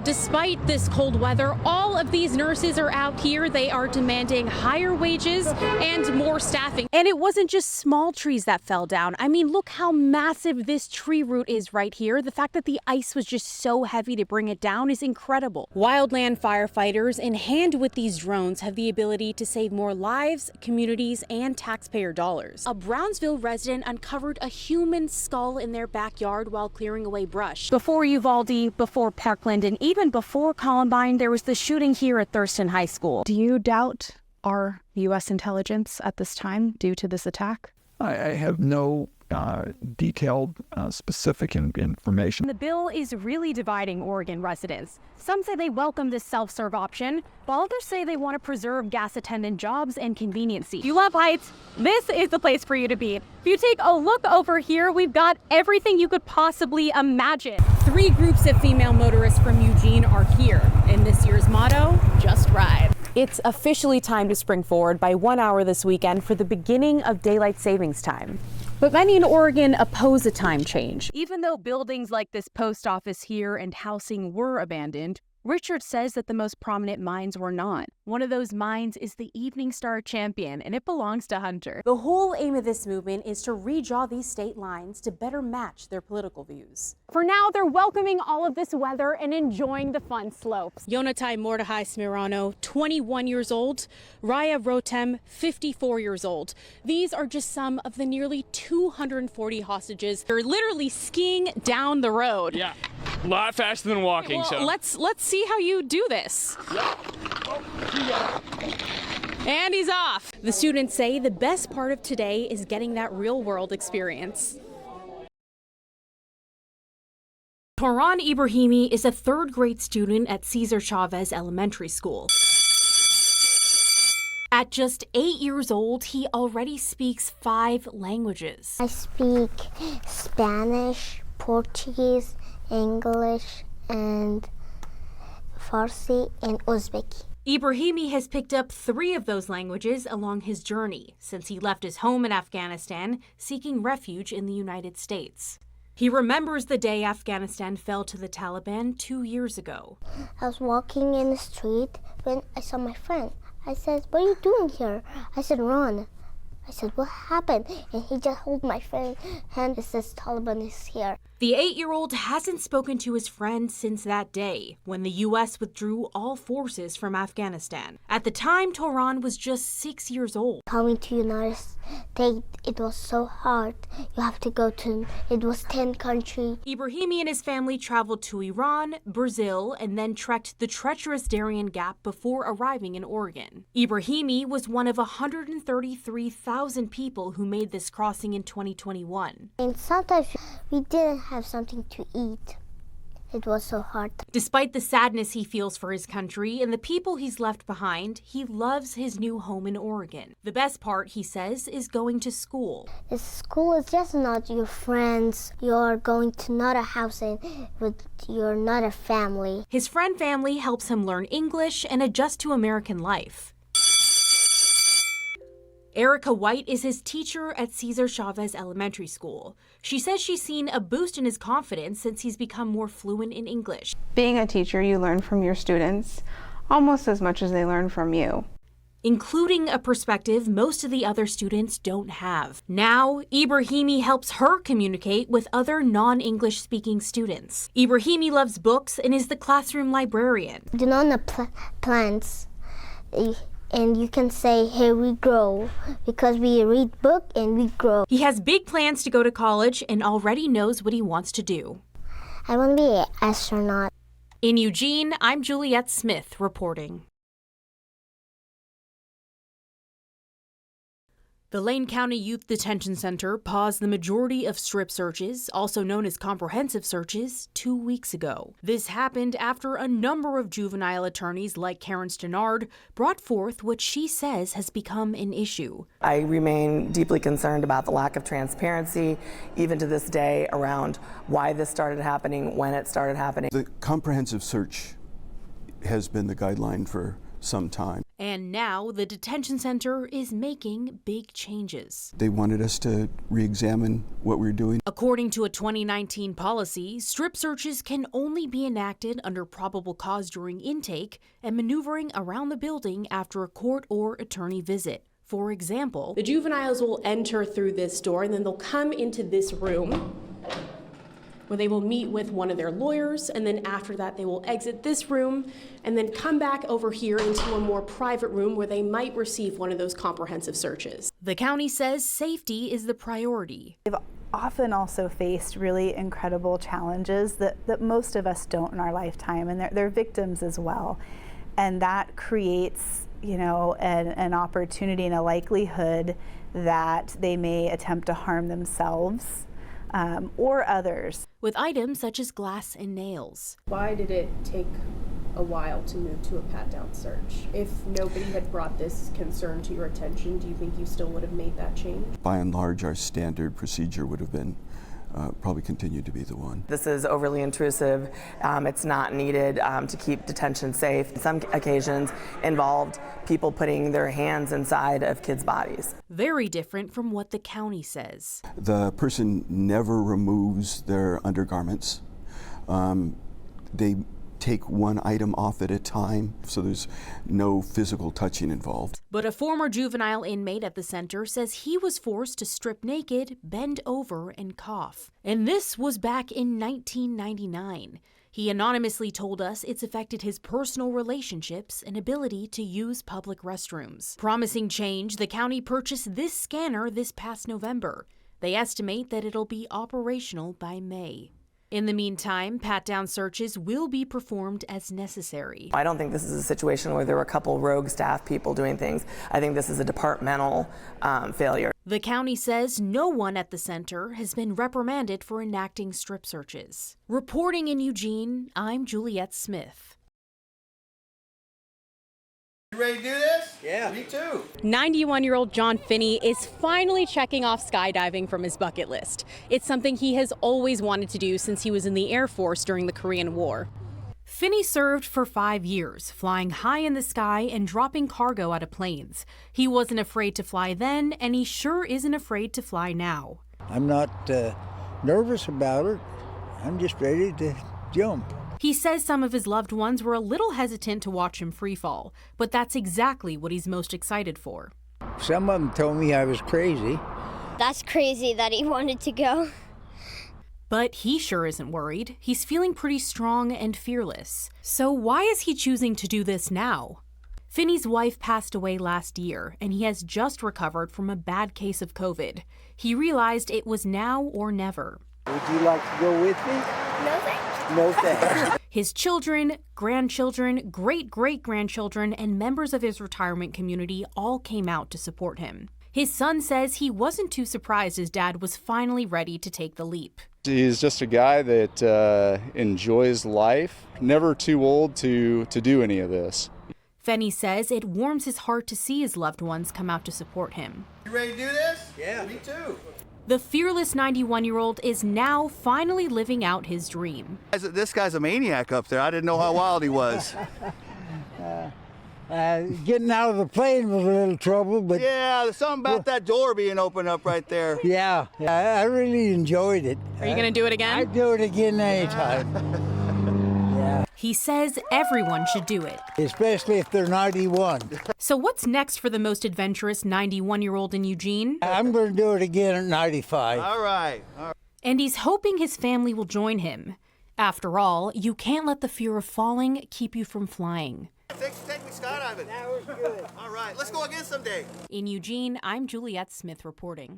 Despite this cold weather, all of these nurses are out here. They are demanding higher wages and more staffing. And it wasn't just small trees that fell down. I mean, look how massive this tree root is right here. The fact that the ice was just so heavy to bring it down is incredible. Wildland firefighters in hand with these drones have the ability to save more lives, communities, and taxpayer dollars. A Brownsville resident uncovered a human skull in their backyard while clearing away brush. Before Uvalde, before Parkland, and even before Columbine, there was the shooting here at Thurston High School. Do you doubt our U.S. intelligence at this time due to this attack? I have no detailed, specific information. The bill is really dividing Oregon residents. Some say they welcome this self-serve option, while others say they want to preserve gas attendant jobs and conveniency. If you love heights, this is the place for you to be. If you take a look over here, we've got everything you could possibly imagine. 3 groups of female motorists from Eugene are here, and this year's motto, just ride. It's officially time to spring forward by 1 hour this weekend for the beginning of daylight savings time. But many in Oregon oppose a time change. Even though buildings like this post office here and housing were abandoned, Richard says that the most prominent mines were not. One of those mines is the Evening Star Champion, and it belongs to Hunter. The whole aim of this movement is to redraw these state lines to better match their political views. For now, they're welcoming all of this weather and enjoying the fun slopes. Yonatai Mordechai Smirano, 21 years old. Raya Rotem, 54 years old. These are just some of the nearly 240 hostages. They're literally skiing down the road. Yeah, a lot faster than walking. Well, let's see how you do this. And he's off. The students say the best part of today is getting that real world experience. Toran Ibrahimi is a 3rd grade student at Cesar Chavez Elementary School. At just 8 years old, he already speaks 5 languages. I speak Spanish, Portuguese, English, and Farsi and Uzbek. Ibrahimi has picked up 3 of those languages along his journey since he left his home in Afghanistan, seeking refuge in the United States. He remembers the day Afghanistan fell to the Taliban 2 years ago. I was walking in the street when I saw my friend. I said, "What are you doing here?" I said, "Run." I said, "What happened?" And he just held my friend's hand and says, "Taliban is here." The 8-year-old hasn't spoken to his friend since that day, when the U.S. withdrew all forces from Afghanistan. At the time, Toran was just 6 years old. Coming to United States, it was so hard. You have to go to, it was 10 countries. Ibrahimi and his family traveled to Iran, Brazil, and then trekked the treacherous Darien Gap before arriving in Oregon. Ibrahimi was one of 133,000 people who made this crossing in 2021. And sometimes we didn't have something to eat. It was so hard. Despite the sadness he feels for his country and the people he's left behind, he loves his new home in Oregon. The best part, he says, is going to school. This school is just not your friends. You're going to not a house with you're not a family. His friend family helps him learn English and adjust to American life. Erica White is his teacher at Cesar Chavez Elementary School. She says she's seen a boost in his confidence since he's become more fluent in English. Being a teacher, you learn from your students almost as much as they learn from you, including a perspective most of the other students don't have. Now, Ibrahimi helps her communicate with other non-English speaking students. Ibrahimi loves books and is the classroom librarian. Do not know plants. And you can say, "Here we grow," because we read book and we grow. He has big plans to go to college and already knows what he wants to do. I want to be an astronaut. In Eugene, I'm Juliette Smith reporting. The Lane County Youth Detention Center paused the majority of strip searches, also known as comprehensive searches, 2 weeks ago. This happened after a number of juvenile attorneys like Karen Stannard brought forth what she says has become an issue. I remain deeply concerned about the lack of transparency, even to this day, around why this started happening, when it started happening. The comprehensive search has been the guideline for some time. And now the detention center is making big changes. They wanted us to re-examine what we were doing. According to a 2019 policy, strip searches can only be enacted under probable cause during intake and maneuvering around the building after a court or attorney visit. For example, the juveniles will enter through this door and then they'll come into this room where they will meet with one of their lawyers, and then after that they will exit this room and then come back over here into a more private room where they might receive one of those comprehensive searches. The county says safety is the priority. They've often also faced really incredible challenges that most of us don't in our lifetime, and they're victims as well. And that creates, an opportunity and a likelihood that they may attempt to harm themselves or others. With items such as glass and nails. Why did it take a while to move to a pat-down search? If nobody had brought this concern to your attention, do you think you still would have made that change? By and large, our standard procedure would have been probably continued to be the one. This is overly intrusive. It's not needed to keep detention safe. Some occasions involved people putting their hands inside of kids' bodies. Very different from what the county says. The person never removes their undergarments. They take one item off at a time, so there's no physical touching involved. But a former juvenile inmate at the center says he was forced to strip naked, bend over, and cough. And this was back in 1999. He anonymously told us it's affected his personal relationships and ability to use public restrooms. Promising change, the county purchased this scanner this past November. They estimate that it'll be operational by May. In the meantime, pat-down searches will be performed as necessary. I don't think this is a situation where there were a couple rogue staff people doing things. I think this is a departmental failure. The county says no one at the center has been reprimanded for enacting strip searches. Reporting in Eugene, I'm Juliette Smith. You ready to do this? Yeah. Me too. 91-year-old John Finney is finally checking off skydiving from his bucket list. It's something he has always wanted to do since he was in the Air Force during the Korean War. Finney served for 5 years, flying high in the sky and dropping cargo out of planes. He wasn't afraid to fly then, and he sure isn't afraid to fly now. I'm not nervous about it. I'm just ready to jump. He says some of his loved ones were a little hesitant to watch him freefall, but that's exactly what he's most excited for. Some of them told me I was crazy. That's crazy that he wanted to go. But he sure isn't worried. He's feeling pretty strong and fearless. So why is he choosing to do this now? Finney's wife passed away last year, and he has just recovered from a bad case of COVID. He realized it was now or never. Would you like to go with me? No thanks. No thanks. His children, grandchildren, great-great-grandchildren, and members of his retirement community all came out to support him. His son says he wasn't too surprised his dad was finally ready to take the leap. He's just a guy that enjoys life, never too old to do any of this. Finney says it warms his heart to see his loved ones come out to support him. You ready to do this? Yeah. Me too. The fearless 91-year-old is now finally living out his dream. This guy's a maniac up there. I didn't know how wild he was. Getting out of the plane was a little trouble, but... Yeah, there's something about that door being opened up right there. Yeah, I really enjoyed it. Are you going to do it again? I'd do it again anytime. Yeah. He says everyone should do it. Especially if they're 91. So what's next for the most adventurous 91-year-old in Eugene? I'm going to do it again at 95. All right. And he's hoping his family will join him. After all, you can't let the fear of falling keep you from flying. Thanks for taking me skydiving. That was good. All right, let's go again someday. In Eugene, I'm Juliette Smith reporting.